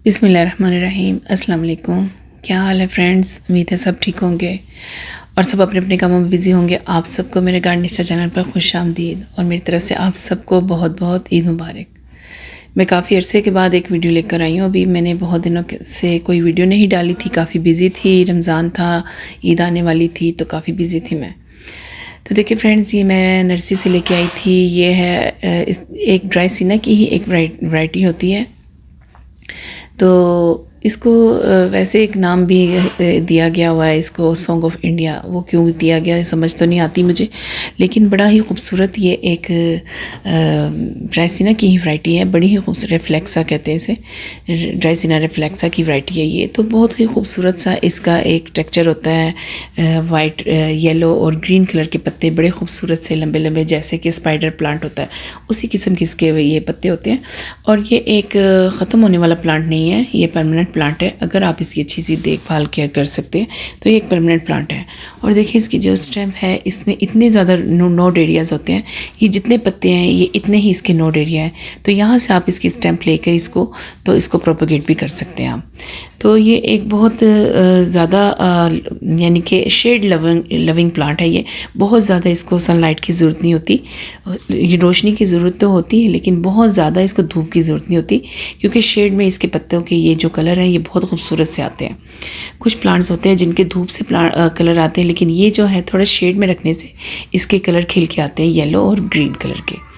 बिस्मिल्लाहिर्रहमानिर्रहीम। अस्सलाम वालेकुम। क्या हाल है फ्रेंड्स? उम्मीद है सब ठीक होंगे और सब अपने अपने कामों में बिज़ी होंगे। आप सबको मेरे गार्डन नेचर चैनल पर खुश आमदीद और मेरी तरफ से आप सबको बहुत बहुत ईद मुबारक। मैं काफ़ी अरसे के बाद एक वीडियो लेकर आई हूँ। अभी मैंने बहुत दिनों से कोई वीडियो नहीं डाली थी, काफ़ी बिज़ी थी। रमज़ान था, ईद आने वाली थी, तो काफ़ी बिज़ी थी मैं। तो देखिए फ्रेंड्स, ये मैं नर्सरी से लेके आई थी। ये है एक ड्राइसिना की ही एक वैरायटी होती है। तो इसको वैसे एक नाम भी दिया गया हुआ है इसको, सॉन्ग ऑफ इंडिया। वो क्यों दिया गया है समझ तो नहीं आती मुझे, लेकिन बड़ा ही खूबसूरत ये एक ड्राइसिना की ही वैरायटी है। बड़ी ही खूबसूरत, रिफ्लेक्सा कहते हैं इसे, ड्राइसिना रिफ्लेक्सा की वैरायटी है ये। तो बहुत ही खूबसूरत सा इसका एक टेक्सचर होता है। वाइट, येलो और ग्रीन कलर के पत्ते, बड़े खूबसूरत से लंबे लंबे, जैसे कि स्पाइडर प्लांट होता है उसी किस्म के इसके ये पत्ते होते हैं। और ये एक ख़त्म होने वाला प्लांट नहीं है, ये परमानेंट प्लांट है। अगर आप इसकी अच्छी सी देखभाल केयर कर सकते हैं तो ये एक परमानेंट प्लांट है। और देखिए इसकी जो स्टेम है, इसमें इतने ज़्यादा नोड एरियाज़ होते हैं। ये जितने पत्ते हैं ये इतने ही इसके नोड एरिया है। तो यहाँ से आप इसकी स्टेम्प लेकर इसको प्रोपोगेट भी कर सकते हैं आप। तो ये एक बहुत ज़्यादा यानी कि शेड लविंग प्लांट है ये। बहुत ज़्यादा इसको सनलाइट की ज़रूरत नहीं होती। ये रोशनी की ज़रूरत तो होती है, लेकिन बहुत ज़्यादा इसको धूप की ज़रूरत नहीं होती, क्योंकि शेड में इसके पत्तों के ये जो कलर हैं ये बहुत खूबसूरत से आते हैं। कुछ प्लांट्स होते हैं जिनके धूप से कलर आते हैं, लेकिन ये जो है थोड़ा शेड में रखने से इसके कलर खिल के आते हैं, येलो और ग्रीन कलर के।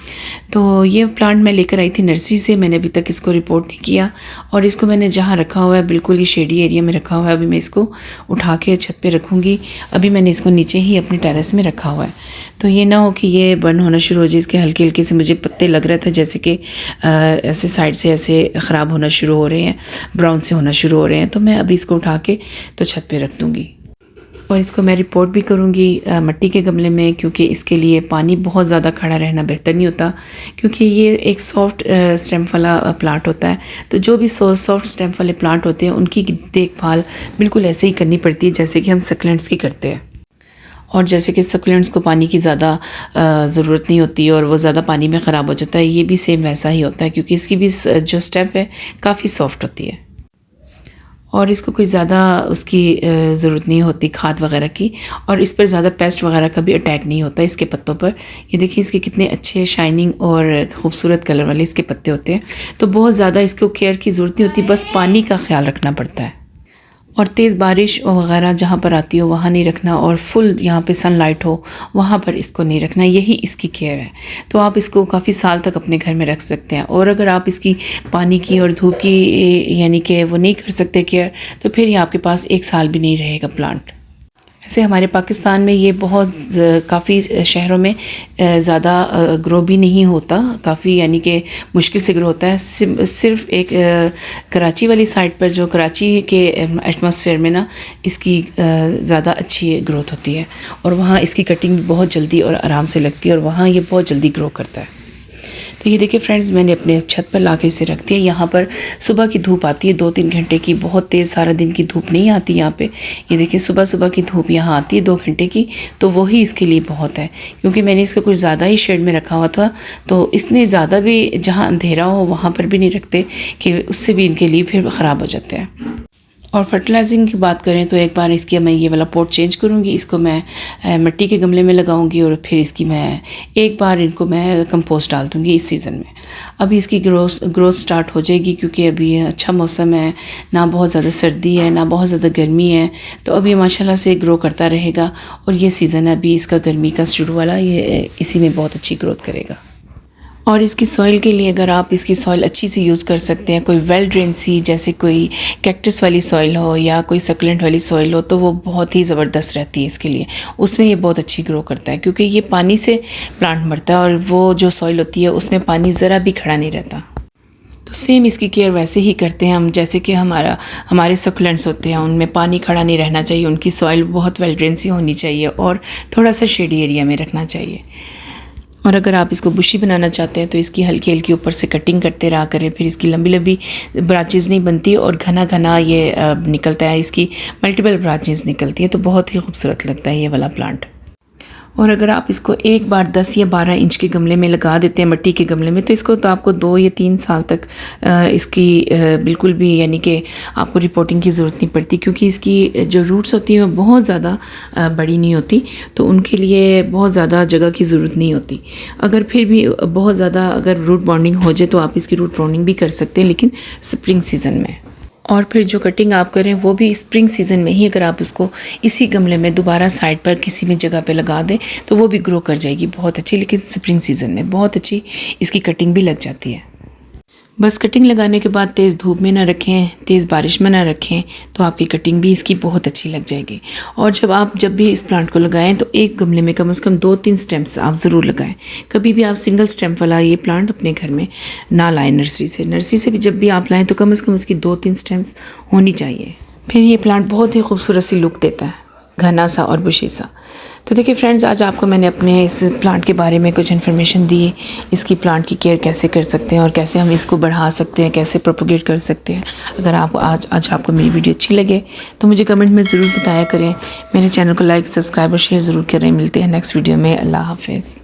तो ये प्लांट मैं लेकर आई थी नर्सरी से। मैंने अभी तक इसको रिपोर्ट नहीं किया, और इसको मैंने जहाँ रखा हुआ है बिल्कुल ही शेडी एरिया में रखा हुआ है। अभी मैं इसको उठा के छत पे रखूँगी। अभी मैंने इसको नीचे ही अपने टेरेस में रखा हुआ है। तो ये ना हो कि ये बर्न होना शुरू हो जाए। इसके हल्के हल्के से मुझे पत्ते लग रहे थे जैसे कि ऐसे साइड से ऐसे ख़राब होना शुरू हो रहे हैं, ब्राउन से होना शुरू हो रहे हैं। तो मैं अभी इसको उठा के तो छत पे रख दूँगी। और इसको मैं रिपोर्ट भी करूँगी मिट्टी के गमले में, क्योंकि इसके लिए पानी बहुत ज़्यादा खड़ा रहना बेहतर नहीं होता, क्योंकि ये एक सॉफ्ट स्टेम वाला प्लांट होता है। तो जो भी सॉफ्ट स्टेम वाले प्लांट होते हैं उनकी देखभाल बिल्कुल ऐसे ही करनी पड़ती है जैसे कि हम सक्लेंट्स की करते हैं। और जैसे कि सक्लेंट्स को पानी की ज़्यादा ज़रूरत नहीं होती और वो ज़्यादा पानी में ख़राब हो जाता है, ये भी सेम वैसा ही होता है, क्योंकि इसकी भी जो स्टेम है काफ़ी सॉफ्ट होती है और इसको कोई ज़्यादा उसकी ज़रूरत नहीं होती खाद वगैरह की। और इस पर ज़्यादा पेस्ट वगैरह का भी अटैक नहीं होता इसके पत्तों पर। ये देखिए इसके कितने अच्छे शाइनिंग और ख़ूबसूरत कलर वाले इसके पत्ते होते हैं। तो बहुत ज़्यादा इसको केयर की ज़रूरत नहीं होती, बस पानी का ख्याल रखना पड़ता है। और तेज़ बारिश वगैरह जहाँ पर आती हो वहाँ नहीं रखना, और फुल यहाँ पे सनलाइट हो वहाँ पर इसको नहीं रखना। यही इसकी केयर है। तो आप इसको काफ़ी साल तक अपने घर में रख सकते हैं। और अगर आप इसकी पानी की और धूप की यानी कि वो नहीं कर सकते केयर, तो फिर ये आपके पास एक साल भी नहीं रहेगा प्लांट। ऐसे हमारे पाकिस्तान में ये बहुत काफ़ी शहरों में ज़्यादा ग्रो भी नहीं होता, काफ़ी यानी कि मुश्किल से ग्रो होता है। सिर्फ एक कराची वाली साइड पर, जो कराची के एटमॉस्फेयर में ना इसकी ज़्यादा अच्छी ग्रोथ होती है, और वहाँ इसकी कटिंग बहुत जल्दी और आराम से लगती है, और वहाँ ये बहुत जल्दी ग्रो करता है। तो ये देखिए फ्रेंड्स, मैंने अपने छत पर ला के इसे रख दिया। यहाँ पर सुबह की धूप आती है 2-3 घंटे की, बहुत तेज़ सारा दिन की धूप नहीं आती यहाँ पे। ये देखिए सुबह सुबह की धूप यहाँ आती है 2 घंटे की, तो वही इसके लिए बहुत है। क्योंकि मैंने इसको कुछ ज़्यादा ही शेड में रखा हुआ था, तो इसने ज़्यादा भी जहाँ अंधेरा हो वहाँ पर भी नहीं रखते, कि उससे भी इनके लिए फिर ख़राब हो जाते हैं। और फर्टिलाइजिंग की बात करें तो एक बार इसकी मैं ये वाला पॉट चेंज करूँगी। इसको मैं मिट्टी के गमले में लगाऊंगी, और फिर इसकी मैं एक बार इनको मैं कंपोस्ट डाल दूँगी इस सीज़न में। अभी इसकी ग्रोथ स्टार्ट हो जाएगी, क्योंकि अभी अच्छा मौसम है, ना बहुत ज़्यादा सर्दी है ना बहुत ज़्यादा गर्मी है। तो अभी माशाल्लाह से ग्रो करता रहेगा, और ये सीज़न है अभी इसका गर्मी का शुरू वाला, ये इसी में बहुत अच्छी ग्रोथ करेगा। और इसकी सॉइल के लिए अगर आप इसकी सॉइल अच्छी सी यूज़ कर सकते हैं, कोई वेल ड्रेन सी, जैसे कोई कैक्टस वाली सॉइल हो या कोई सक्लेंट वाली सॉइल हो, तो वो बहुत ही ज़बरदस्त रहती है इसके लिए। उसमें ये बहुत अच्छी ग्रो करता है, क्योंकि ये पानी से प्लांट मरता है, और वो जो सॉइल होती है उसमें पानी ज़रा भी खड़ा नहीं रहता। तो सेम इसकी केयर वैसे ही करते हैं हम, जैसे कि हमारे सक्लेंट्स होते हैं, उनमें पानी खड़ा नहीं रहना चाहिए, उनकी सॉइल बहुत वेल ड्रेन सी होनी चाहिए, और थोड़ा सा शेडी एरिया में रखना चाहिए। और अगर आप इसको बुशी बनाना चाहते हैं तो इसकी हल्की हल्की ऊपर से कटिंग करते रहा करें, फिर इसकी लंबी लंबी ब्रांचेस नहीं बनती और घना घना ये निकलता है, इसकी मल्टीपल ब्रांचेस निकलती हैं, तो बहुत ही खूबसूरत लगता है ये वाला प्लांट। और अगर आप इसको एक बार 10 या 12 इंच के गमले में लगा देते हैं, मिट्टी के गमले में, तो इसको तो आपको 2 या 3 साल तक इसकी बिल्कुल भी यानी कि आपको रिपोर्टिंग की ज़रूरत नहीं पड़ती, क्योंकि इसकी जो रूट्स होती हैं वो बहुत ज़्यादा बड़ी नहीं होती, तो उनके लिए बहुत ज़्यादा जगह की ज़रूरत नहीं होती। अगर फिर भी बहुत ज़्यादा अगर रूट बॉन्डिंग हो जाए तो आप इसकी रूट बॉन्डिंग भी कर सकते हैं, लेकिन स्प्रिंग सीज़न में। और फिर जो कटिंग आप करें वो भी स्प्रिंग सीज़न में ही, अगर आप उसको इसी गमले में दोबारा साइड पर किसी भी जगह पे लगा दें तो वो भी ग्रो कर जाएगी बहुत अच्छी, लेकिन स्प्रिंग सीज़न में बहुत अच्छी इसकी कटिंग भी लग जाती है। बस कटिंग लगाने के बाद तेज़ धूप में ना रखें, तेज़ बारिश में ना रखें, तो आपकी कटिंग भी इसकी बहुत अच्छी लग जाएगी। और जब भी इस प्लांट को लगाएं तो एक गमले में कम से कम 2-3 स्टेम्स आप ज़रूर लगाएं। कभी भी आप सिंगल स्टेम वाला ये प्लांट अपने घर में ना लाएं नर्सरी से। नर्सरी से भी जब भी आप लाएं तो कम से कम उसकी 2-3 स्टेम्स होनी चाहिए। फिर ये प्लांट बहुत ही खूबसूरत सी लुक देता है, घना सा और बुशी सा। तो देखिए फ्रेंड्स, आज आपको मैंने अपने इस प्लांट के बारे में कुछ इन्फॉर्मेशन दी, इसकी प्लांट की केयर कैसे कर सकते हैं और कैसे हम इसको बढ़ा सकते हैं, कैसे प्रोपोगेट कर सकते हैं। अगर आप आज आपको मेरी वीडियो अच्छी लगे तो मुझे कमेंट में ज़रूर बताया करें। मेरे चैनल को लाइक, सब्सक्राइब और शेयर ज़रूर करें। मिलते हैं नेक्स्ट वीडियो में। अल्लाह हाफ़िज़।